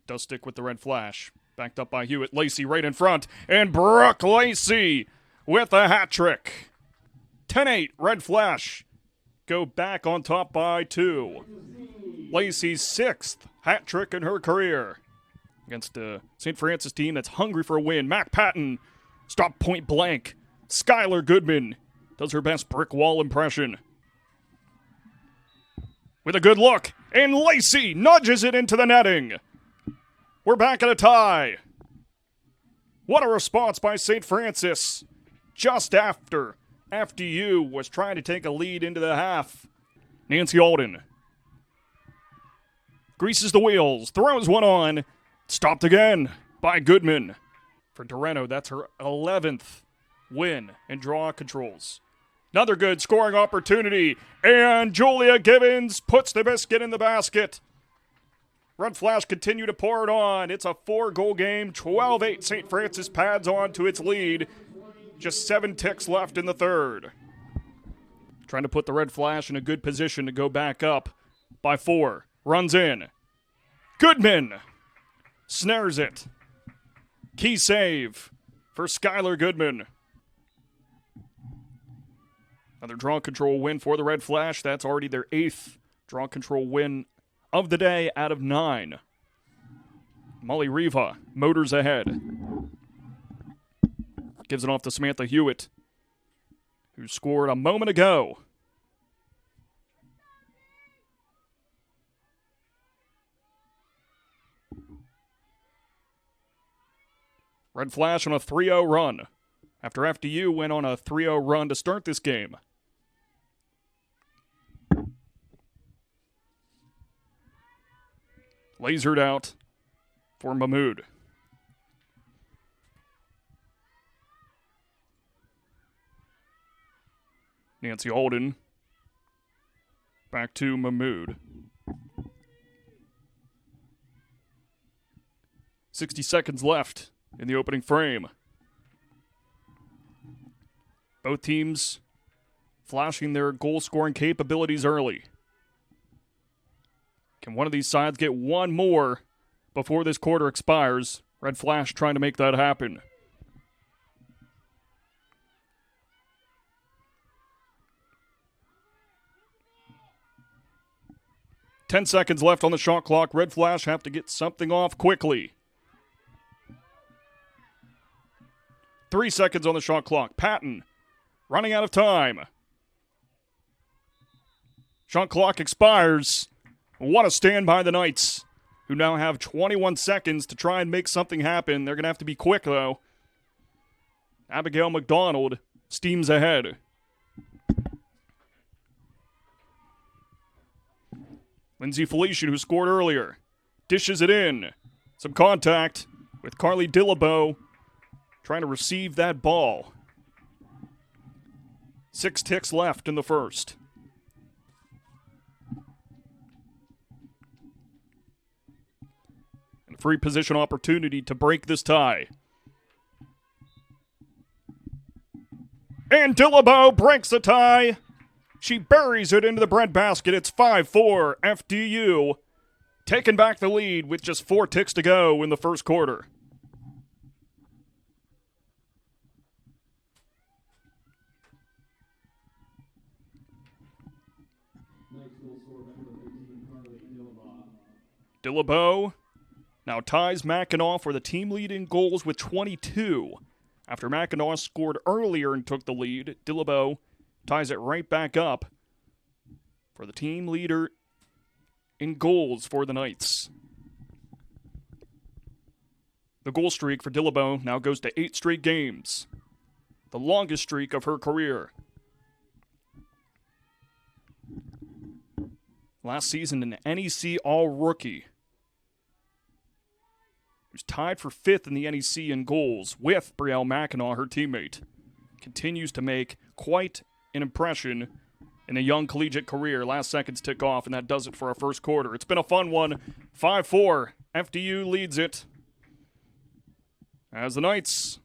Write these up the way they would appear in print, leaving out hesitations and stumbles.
Does stick with the red flash. Backed up by Hewitt. Lacey right in front. And Brooke Lacey with a hat trick. 10-8, red flash. Go back on top by 2. Lacey's 6th hat trick in her career. Against a St. Francis team that's hungry for a win. Mac Patton stopped point blank. Skylar Goodman does her best brick wall impression. With a good look. And Lacey nudges it into the netting. We're back at a tie. What a response by St. Francis. Just after FDU was trying to take a lead into the half. Nancy Alden greases the wheels, throws one on, stopped again by Goodman. For Doreno, that's her 11th win in draw controls. Another good scoring opportunity, and Julia Gibbons puts the biscuit in the basket. Red Flash continue to pour it on. It's a 4-goal game. 12-8. St. Francis pads on to its lead. Just 7 ticks left in the third. Trying to put the Red Flash in a good position to go back up by 4. Runs in. Goodman snares it. Key save for Skylar Goodman. Another draw control win for the Red Flash. That's already their 8th draw control win of the day out of 9. Molly Riva motors ahead. Gives it off to Samantha Hewitt, who scored a moment ago. Red Flash on a 3-0 run after FDU went on a 3-0 run to start this game. Lasered out for Mahmood. Nancy Alden. Back to Mahmood. 60 seconds left in the opening frame. Both teams flashing their goal-scoring capabilities early. Can one of these sides get one more before this quarter expires? Red Flash trying to make that happen. Ten seconds left on the shot clock. Red Flash have to get something off quickly. 3 seconds on the shot clock. Patton running out of time. Shot clock expires. What a stand by the Knights, who now have 21 seconds to try and make something happen. They're going to have to be quick, though. Abigail McDonald steams ahead. Lindsay Felician, who scored earlier, dishes it in. Some contact with Carly Dillabo trying to receive that ball. 6 ticks left in the first. And a free position opportunity to break this tie. And Dillabo breaks the tie. She buries it into the breadbasket. It's 5-4 FDU, taking back the lead with just 4 ticks to go in the first quarter. Dillabo now ties Mackinac for the team lead in goals with 22. After Mackinac scored earlier and took the lead, Dillabo ties it right back up for the team leader in goals for the Knights. The goal streak for Dillabo now goes to 8 straight games, the longest streak of her career. Last season, an NEC All-Rookie, who's tied for 5th in the NEC in goals with Brielle Mackinac, her teammate, continues to make quite an impression in a young collegiate career. Last seconds tick off, and that does it for our first quarter. It's been a fun one. 5-4. FDU leads it as the Knights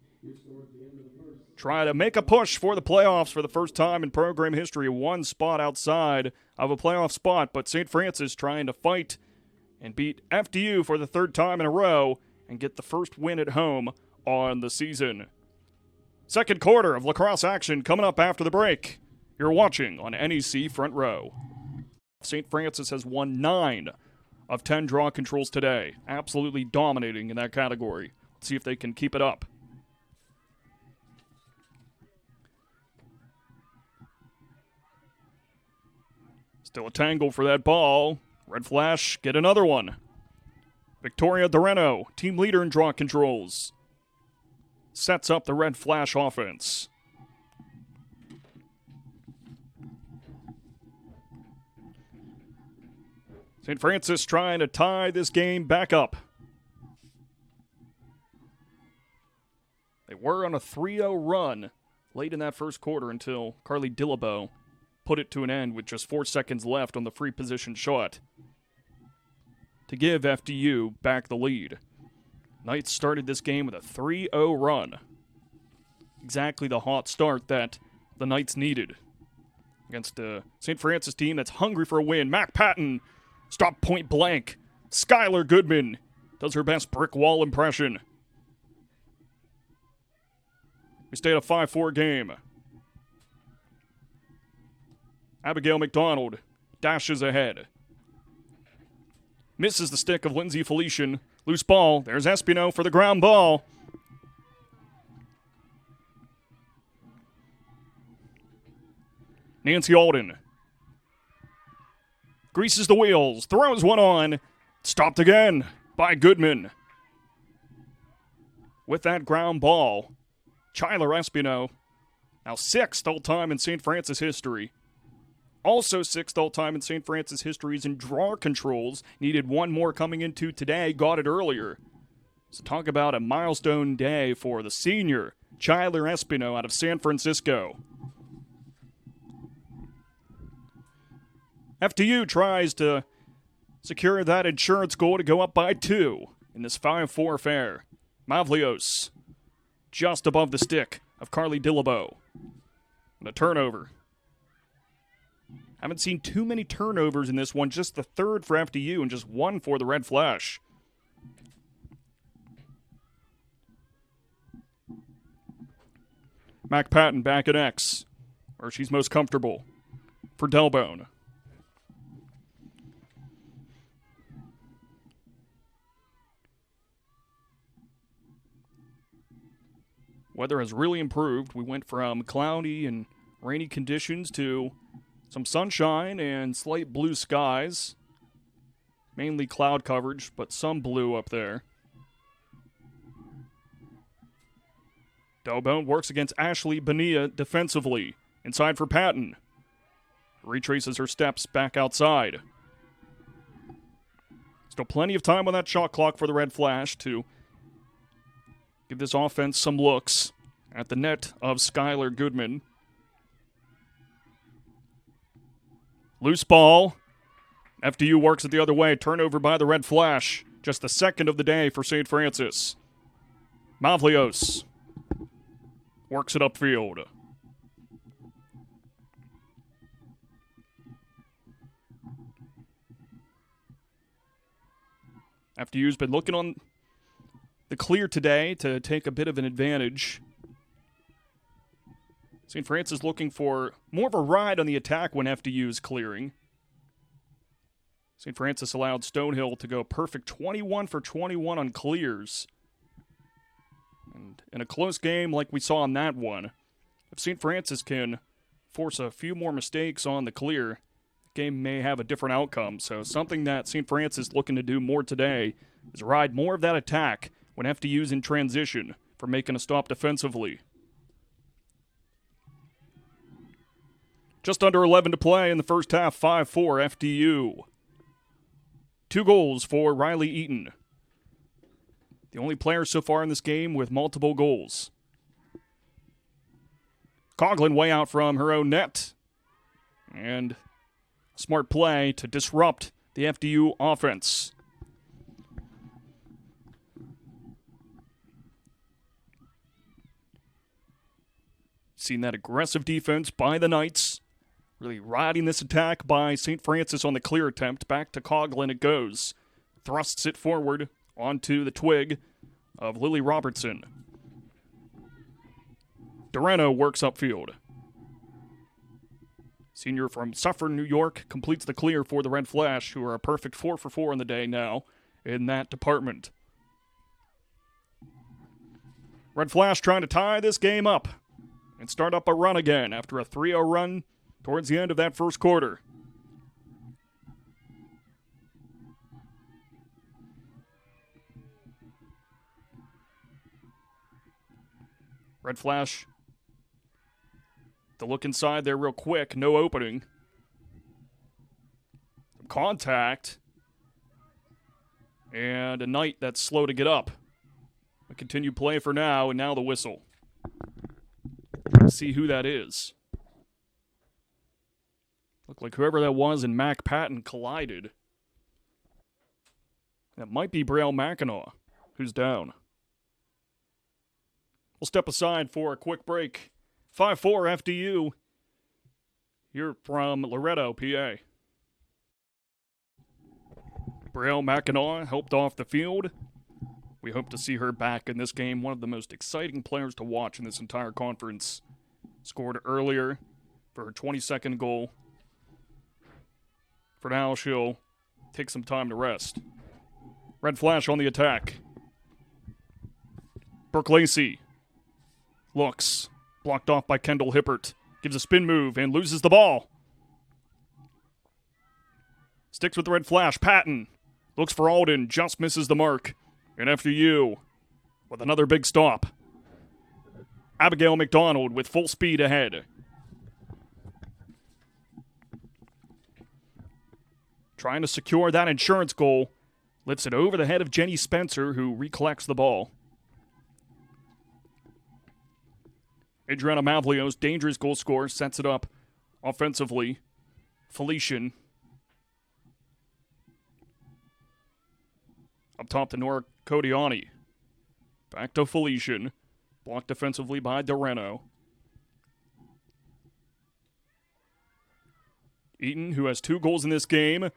try to make a push for the playoffs for the first time in program history. One spot outside of a playoff spot, but St. Francis trying to fight and beat FDU for the third time in a row and get the first win at home on the season. Second quarter of lacrosse action coming up after the break. You're watching on NEC Front Row. St. Francis has won 9 of 10 draw controls today, absolutely dominating in that category. Let's see if they can keep it up. Still a tangle for that ball. Red flash, get another one. Victoria Doreno, team leader in draw controls, sets up the red flash offense. St. Francis trying to tie this game back up. They were on a 3-0 run late in that first quarter until Carly Dillabo put it to an end with just 4 seconds left on the free position shot to give FDU back the lead. Knights started this game with a 3-0 run. Exactly the hot start that the Knights needed against the St. Francis team that's hungry for a win. Mac Patton stopped point blank. Skylar Goodman does her best brick wall impression. We stayed a 5-4 game. Abigail McDonald dashes ahead. Misses the stick of Lindsay Felician. Loose ball. There's Espino for the ground ball. Nancy Alden greases the wheels, throws one on, stopped again by Goodman. With that ground ball, Chyler Espino, now 6th all-time in St. Francis history. Also 6th all-time in St. Francis history is in draw controls. Needed one more coming into today, got it earlier. So talk about a milestone day for the senior, Chyler Espino out of San Francisco. FDU tries to secure that insurance goal to go up by 2 in this 5-4 affair. Mavlios just above the stick of Carly Dillabo. And a turnover. Haven't seen too many turnovers in this one, just the 3rd for FDU and just 1 for the Red Flash. Mac Patton back at X, where she's most comfortable for Delbone. Weather has really improved. We went from cloudy and rainy conditions to some sunshine and slight blue skies. Mainly cloud coverage, but some blue up there. Delbone works against Ashley Bonilla defensively. Inside for Patton. Retraces her steps back outside. Still plenty of time on that shot clock for the Red Flash to give this offense some looks at the net of Skylar Goodman. Loose ball. FDU works it the other way. Turnover by the Red Flash. Just the 2nd of the day for St. Francis. Mavlios works it upfield. FDU's been looking on the clear today to take a bit of an advantage. St. Francis looking for more of a ride on the attack when FDU is clearing. St. Francis allowed Stonehill to go perfect 21 for 21 on clears. And in a close game like we saw in that one, if St. Francis can force a few more mistakes on the clear, the game may have a different outcome. So something that St. Francis looking to do more today is ride more of that attack when FDU's in transition for making a stop defensively. Just under 11 to play in the first half, 5-4 FDU. 2 goals for Riley Eaton. The only player so far in this game with multiple goals. Coughlin way out from her own net. And a smart play to disrupt the FDU offense. Seen that aggressive defense by the Knights. Really riding this attack by St. Francis on the clear attempt. Back to Coughlin it goes. thrusts it forward onto the twig of Lily Robertson. Doreno works upfield. Senior from Suffern, New York, completes the clear for the Red Flash, who are a perfect 4 for 4 in the day now in that department. Red Flash trying to tie this game up and start up a run again after a 3-0 run towards the end of that first quarter. Red Flash, to look inside there real quick, no opening. Some contact. And a Knight that's slow to get up. A continued play for now, and now the whistle. Let's see who that is. Looked like whoever that was and Mac Patton collided. That might be Braille Mackinac, who's down. We'll step aside for a quick break. 5-4 FDU. You're from Loretto, PA. Braille Mackinac helped off the field. We hope to see her back in this game. One of the most exciting players to watch in this entire conference. Scored earlier for her 22nd goal. For now, she'll take some time to rest. Red Flash on the attack. Brooke Lacey looks. Blocked off by Kendall Hippert. Gives a spin move and loses the ball. Sticks with the Red Flash. Patton looks for Alden. Just misses the mark. And FDU with another big stop. Abigail McDonald with full speed ahead. Trying to secure that insurance goal. Lifts it over the head of Jenny Spencer, who recollects the ball. Adriana Mavlios, dangerous goal scorer, sets it up offensively. Felician. Up top to Nora Codiani. Back to Felician. Blocked defensively by Doreno. Eaton, who has 2 goals in this game.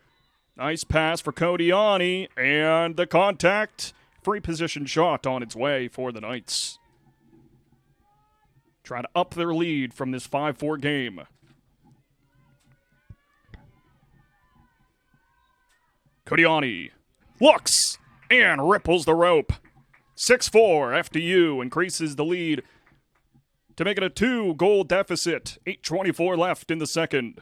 Nice pass for Codiani. And the contact. Free position shot on its way for the Knights. Try to up their lead from this 5-4 game. Codiani looks and ripples the rope. 6-4, FDU increases the lead to make it a 2-goal deficit. 8:24 left in the second.